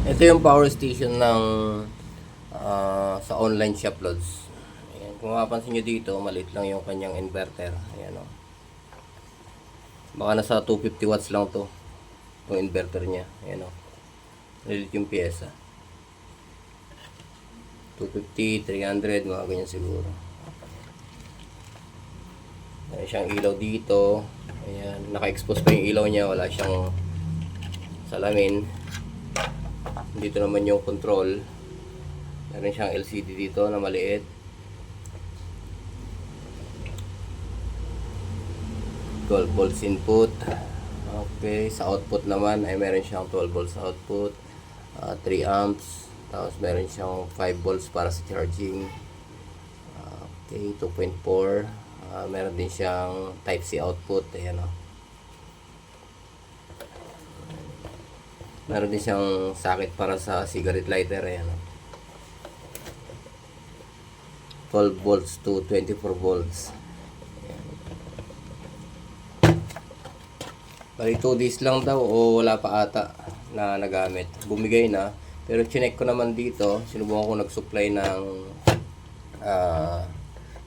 Ito yung power station ng sa online shop loads. Ayan. Kung mapapansin nyo dito, maliit lang yung kanyang inverter. Ayan o. Baka nasa 250 watts lang to. Itong inverter niya. Ayan o. Maliit yung pyesa. 250, 300, mga ganyan siguro. Ayan siyang ilaw dito. Ayan. Naka-expose pa yung ilaw niya. Wala siyang salamin. Dito naman yung control. Meron siyang LCD dito na maliit. 12 volts input. Okay, sa output naman ay meron siyang 12 volts output, 3 amps, tapos meron siyang 5 volts para sa charging. Okay, 2.4. Meron din siyang type C output. Ayan o. Meron din siyang socket para sa cigarette lighter. Ayan o. 12 volts to 24 volts. Bali 2 days lang daw o wala pa ata na nagamit. Bumigay na. Pero chinek ko naman dito, sinubukan ko nag-supply ng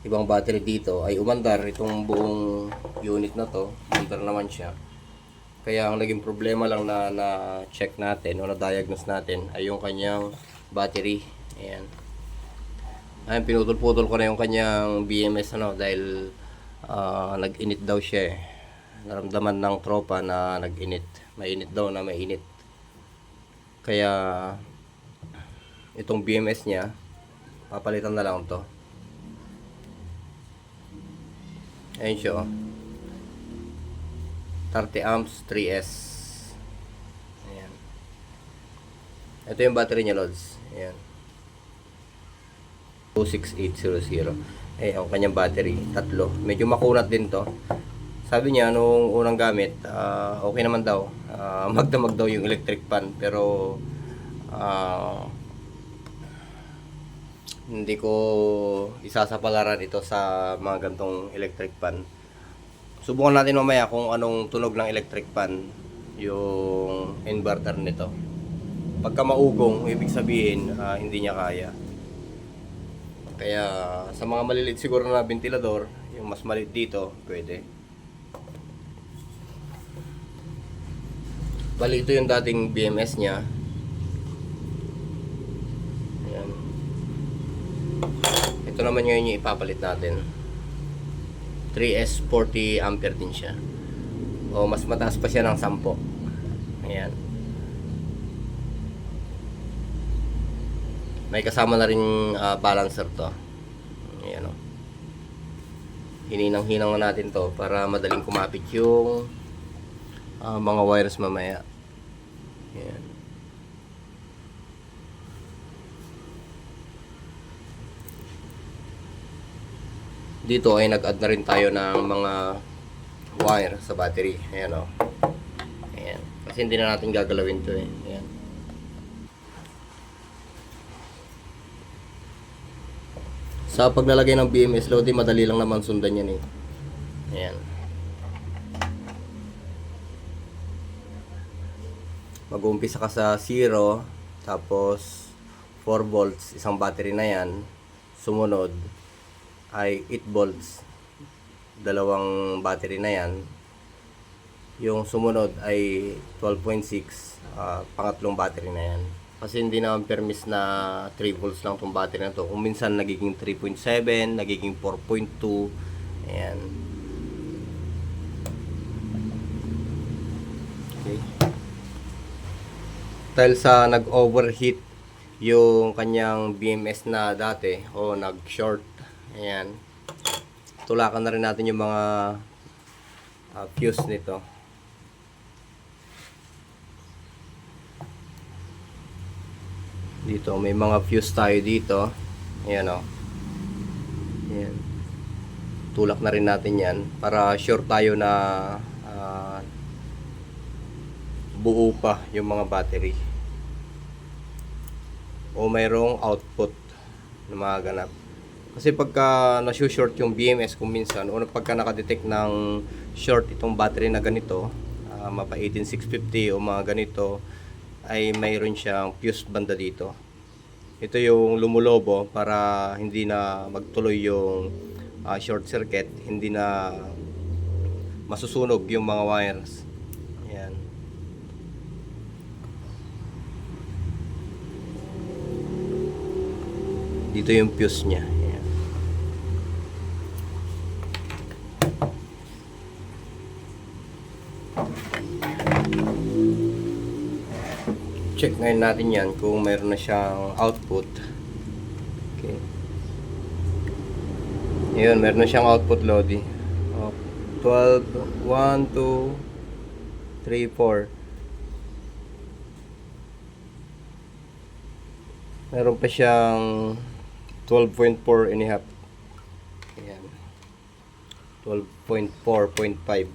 ibang battery dito. Ay umandar itong buong unit na to. Umandar naman siya. Kaya ang naging problema lang na check natin o na-diagnose natin ay yung kanyang battery. Ayan. Ayun, pinutol-putol ko na yung kanyang BMS dahil nag-init daw siya eh. Naramdaman ng tropa na nag-init. Mainit daw na mainit. Kaya itong BMS niya, papalitan na lang to. Ayun siya oh. 30 amps 3S. Ayan. Ito yung battery niya, Lods. Ayan. 26800. Ang kanyang battery, tatlo. Medyo makunat din to. Sabi niya nung unang gamit, okay naman daw. Magdamag daw yung electric fan, pero hindi ko isasapalaran ito sa mga gantong electric fan. Subukan natin mamaya kung anong tunog ng electric fan yung inverter nito. Pagka maugong, ibig sabihin hindi niya kaya. Kaya sa mga maliliit siguro na ventilador, yung mas maliit dito, pwede. Bali ito yung dating BMS niya. Ayan. Ito naman ngayon yung ipapalit natin. 3S 40 ampere din siya. O mas mataas pa siya ng 10. Ayan. May kasama na rin balancer to. Ayan o. Hininang-hinang na natin to para madaling kumapit yung mga wires mamaya. Ayan. Dito ay nag-add na rin tayo ng mga wire sa battery. Ayan o. Ayan. Kasi hindi na natin gagalawin to eh. Ayan. Sa paglalagay ng BMS load, madali lang naman sundan yan eh. Ayan. Mag-uumpisa ka sa 0, tapos 4 volts, isang battery na yan. Sumunod ay 8 volts, dalawang battery na yan. Yung sumunod ay 12.6, pangatlong battery na yan. Kasi hindi naman permis na 3 volts lang itong battery na to. Kung minsan nagiging 3.7, nagiging 4.2. Ayan. Okay. Dahil sa nag-overheat yung kanyang BMS na dati o nag-short, ayan, tulakan na rin natin yung mga fuse nito. Dito may mga fuse tayo dito. Ayan o. Ayan. Tulak na rin natin yan para sure tayo na buo pa yung mga battery o mayroong output na magaganap. Kasi pagka na-short yung BMS kung minsan o pagka nakadetect ng short itong battery na ganito, mapa 18650 o mga ganito, ay mayroon siyang fuse banda dito. Ito yung lumulobo para hindi na magtuloy yung short circuit, hindi na masusunog yung mga wires. Ayan. Dito yung fuse niya. Ayan. Check ngayon natin yan kung mayroon na siyang output. Okay. Ayun, meron na siyang output, Lodi. 12, 1, 2, 3, 4. Meron pa siyang 12.4 and a half. Ayan. 12.4.5.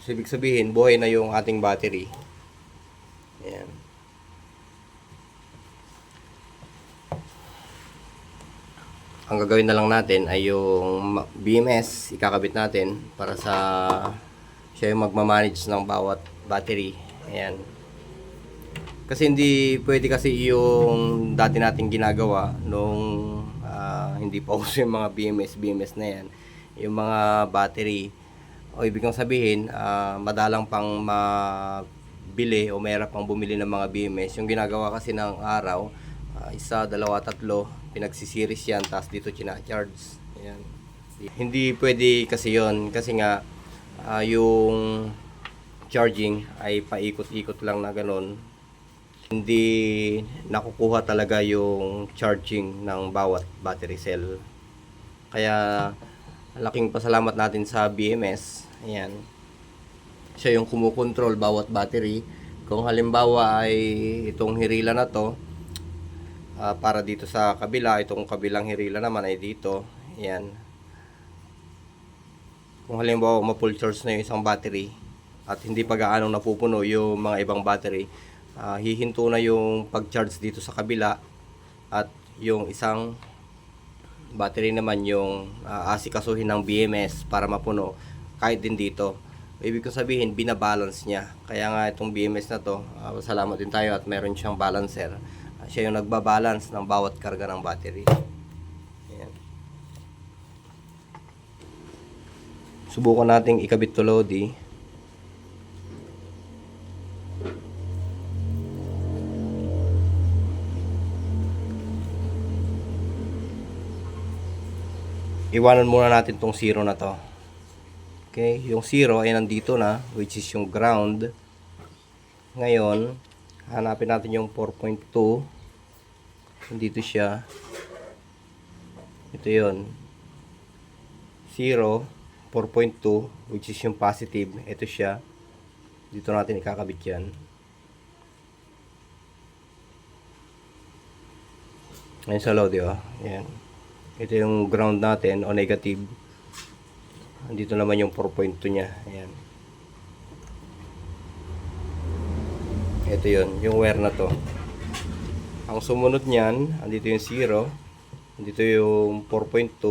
So, ibig sabihin, buhay na yung ating battery. Ayan. Ang gagawin na lang natin ay yung BMS, ikakabit natin para sa siya yung magmamanage ng bawat battery. Ayan. Kasi hindi pwede kasi yung dati nating ginagawa nung hindi pa uso yung mga BMS na yan. Yung mga battery, o ibig kong sabihin, madalang pang mabili o mahirap pang bumili ng mga BMS. Yung ginagawa kasi ng araw, isa, dalawa, tatlo, pinagsisiris yan, tapos dito china-charge. Ayan. Hindi pwede kasi yon kasi nga yung charging ay paikot-ikot lang na ganun. Hindi nakukuha talaga yung charging ng bawat battery cell. Kaya laking pasalamat natin sa BMS. Ayan. Siya yung kumukontrol bawat battery. Kung halimbawa ay itong hirila na to, para dito sa kabila, itong kabilang hirila naman ay dito. Ayan. Kung halimbawa ma-full charge na yung isang battery at hindi pa gaano napupuno yung mga ibang battery, hihinto na yung pag-charge dito sa kabila at yung isang battery naman yung asikasuhin ng BMS para mapuno kahit din dito. Ibig kong sabihin, binabalance niya. Kaya nga itong BMS na to, salamat din tayo at meron siyang balancer. Siya yung nagbabalance ng bawat karga ng battery. Ayan. Subukan nating ikabit to, Lodi. Iwanan muna natin tong 0 na to. Okay, yung 0 ay nandito na, which is yung ground. Ngayon, hanapin natin yung 4.2. Dito siya. Ito yon, 0, 4.2, which is yung positive. Ito siya. Dito natin ikakabit yan. Ayan sa load, oh. Ayan. Ito yung ground natin o negative. Dito naman yung 4.2 niya. Ayan. Ito yun, yung wire na to. Ang sumunod niyan, andito yung 0, andito yung 4.2,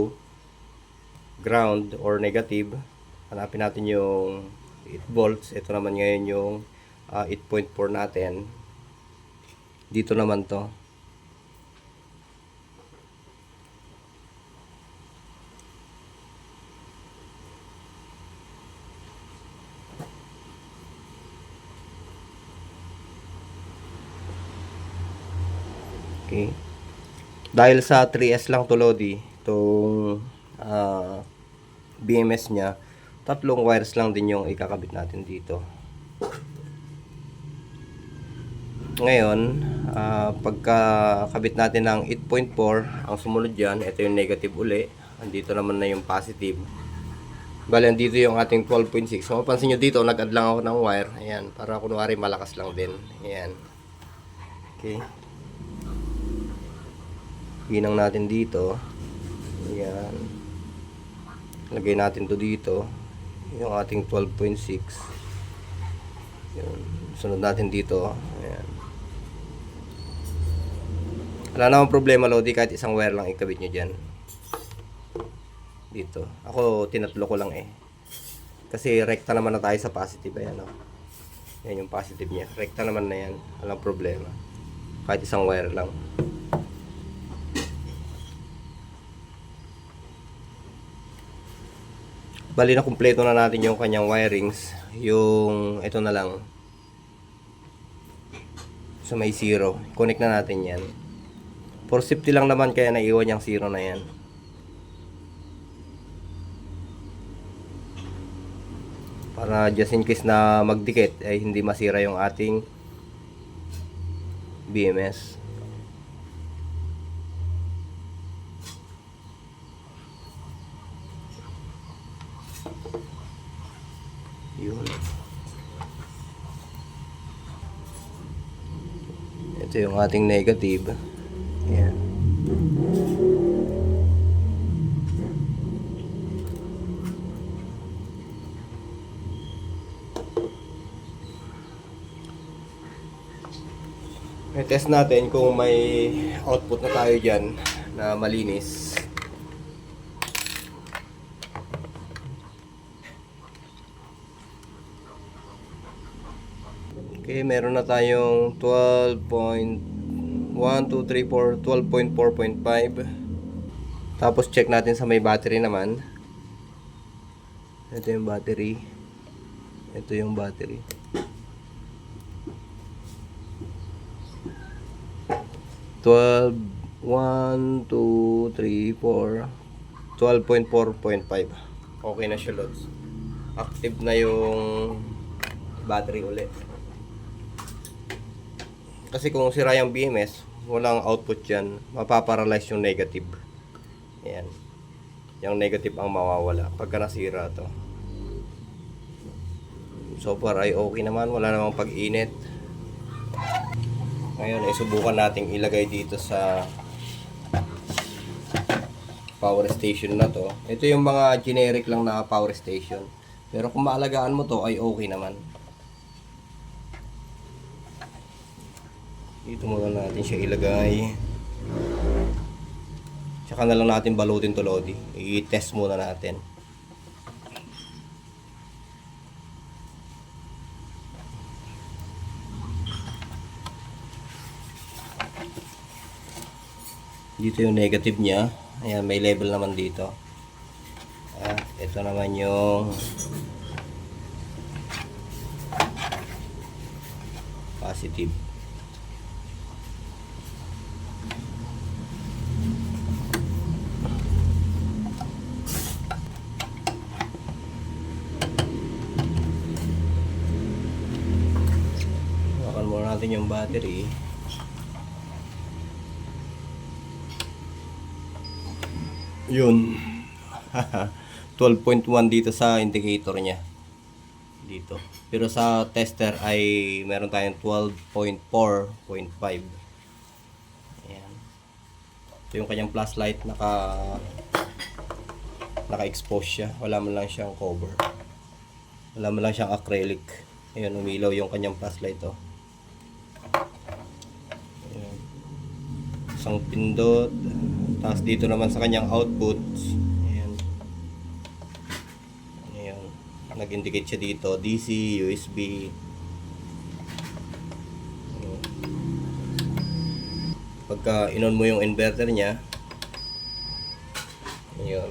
ground or negative. Hanapin natin yung 8 volts. Ito naman ngayon yung 8.4 natin. Dito naman to. Okay. Dahil sa 3S lang to, Lodi, itong BMS nya, tatlong wires lang din yung ikakabit natin dito. Ngayon, pagkakabit natin ng 8.4, ang sumunod dyan, ito yung negative uli. Andito naman na yung positive. Bale, andito yung ating 12.6. So, mapansin nyo dito, nag-add lang ako ng wire. Ayan, para kunwari malakas lang din. Ayan. Okay. Ginang natin dito. Ayan. Lagay natin to dito. Yung ating 12.6. Ayan. Sunod natin dito. Ayan. Wala namang problema, Lodi, kahit isang wire lang ikabit nyo dyan. Dito. Ako, tinatlo ko lang eh. Kasi rekta naman na tayo sa positive. Ayan, oh. Yan yung positive niya. Rekta naman na yan. Walang problema. Kahit isang wire lang. Bali na kumpleto na natin yung kanyang wirings. Yung ito na lang. So may 0. Connect na natin yan. For safety lang naman kaya naiwan yung 0 na yan. Para just in case na magdikit ay hindi masira yung ating BMS. Yun. Ito yung ating negative. Ayan. I-test natin kung may output na tayo dyan na malinis. Okay, meron na tayong 12.1, 2, 3, 4, 12.4.5. Tapos check natin sa may battery naman. Ito yung battery. Ito yung battery. 12, 1, 2, 3, 4, 12.4.5. Okay na siya, lods. Active na yung battery ulit. Kasi kung sira yung BMS, walang output yan, mapaparalyze yung negative. Ayan. Yung negative ang mawawala pagka nasira to. So far ay okay naman, wala namang pag-init. Ngayon ay subukan nating ilagay dito sa power station na to. Ito yung mga generic lang na power station. Pero kung maalagaan mo to ay okay naman. Dito muna natin siya ilagay. Tsaka na lang natin balutin to, Lodi. I-test muna natin. Dito yung negative niya. Ayan, may level naman dito. Ito naman yung positive. Hawakan muna natin yung battery. Yun. 12.1 dito sa indicator niya. Dito. Pero sa tester ay meron tayong 12.4.5. Ayan. Ito yung kanyang flashlight. Naka-expose siya. Wala man lang siyang cover. Wala man lang siyang acrylic. Ayan, umilaw yung kanyang flashlight. Oh. Ayan. Isang pindot. Tapos dito naman sa kanyang output, ayan. Ayan. Nag-indicate siya dito, DC, USB. Ayan. Pagka in-on mo yung inverter niya, ayan.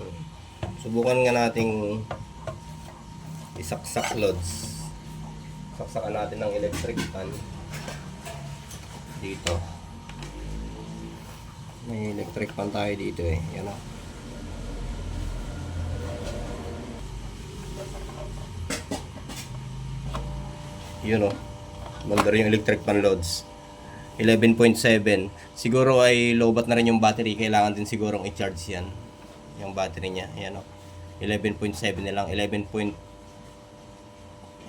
Subukan nga nating isaksak, lods. Saksakan natin ng electric fan dito. May electric fan tayo dito eh. Yan o. Yun o. Mandar yung electric fan, loads. 11.7. Siguro ay lowbat na rin yung battery. Kailangan din sigurong i-charge yan. Yung battery niya. Yan o. 11.7 na lang. 11.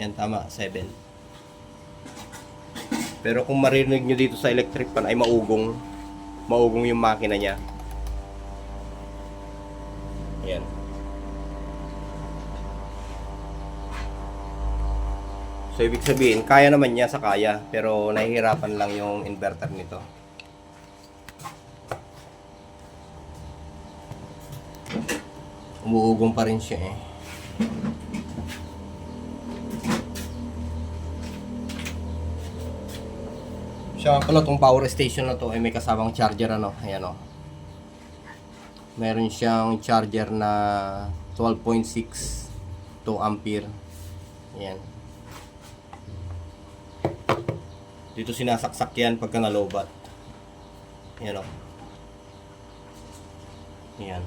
Yan, tama. 7. Pero kung marinig nyo dito sa electric fan ay maugong yung makina niya. Ayan. So ibig sabihin, kaya naman niya sa kaya, pero nahihirapan lang yung inverter nito. Umuugong pa rin siya eh. Siya pala tong power station na to ay may kasamang charger ano. Ayan o. Meron siyang charger na 12.6 2 ampere. Ayan. Dito sinasaksak yan pagka nalobat. Ayan o. Ayan.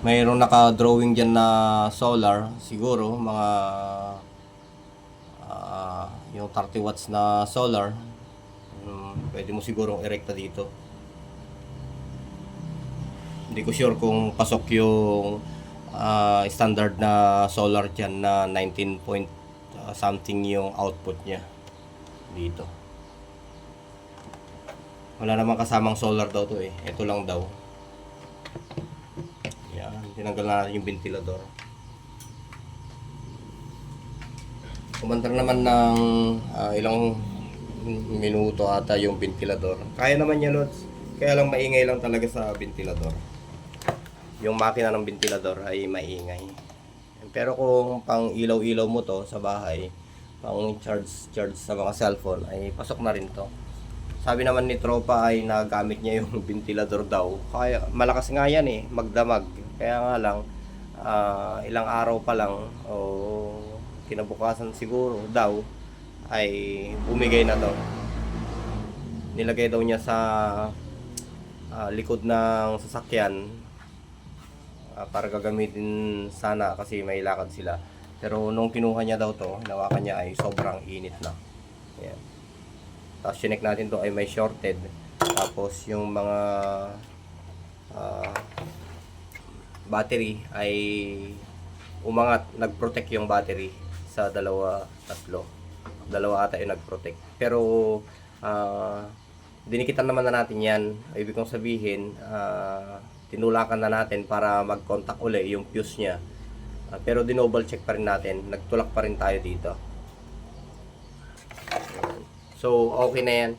Mayroong naka-drawing dyan na solar. Siguro mga yung 30 watts na solar. Pwede mo sigurong erekta dito. Hindi ko sure kung pasok yung standard na solar dyan na 19 point something yung output niya dito. Wala namang kasamang solar daw to eh. Ito lang daw. Yan, tinanggal na natin yung ventilador. Kumandar naman ng ilang minuto ata yung ventilador. Kaya naman yan, Lods. Kaya lang maingay lang talaga sa ventilador. Yung makina ng ventilador ay maingay. Pero kung pang ilaw-ilaw mo to sa bahay, pang charge sa mga cellphone, ay pasok na rin to. Sabi naman ni Tropa ay nagamit niya yung ventilador daw. Kaya malakas nga yan eh, magdamag. Kaya nga lang, ilang araw pa lang, o kinabukasan siguro daw, ay bumigay na daw. Nilagay daw niya sa likod ng sasakyan para gagamitin sana kasi may lakad sila. Pero nung kinuha niya daw to, hinawakan niya ay sobrang init na. Ayan. Tapos chinek natin to ay may shorted. Tapos yung mga battery ay umangat, nag-protect yung battery sa dalawa, tatlo. Dalawa ata yung nag-protect. Pero dinikitan naman na natin yan. Ibig kong sabihin, tinulakan na natin para mag-contact uli yung fuse niya. Pero dinouble check pa rin natin. Nagtulak pa rin tayo dito. So, okay na yan.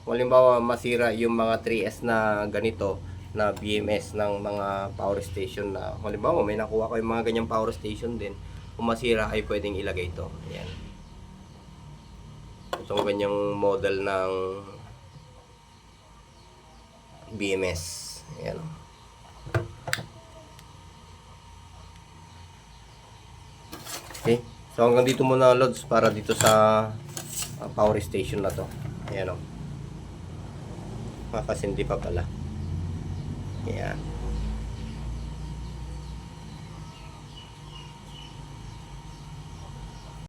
Kung halimbawa masira yung mga 3S na ganito, na BMS ng mga power station na, halimbawa may nakuha ko yung mga ganyang power station din. Kung masira ay pwedeng ilagay ito. Ayan. Itong ganyang model ng BMS. Ayan. Okay. So hanggang dito muna, Lods, para dito sa power station na to. Ayan o. Makasindi pa pala. Ayan.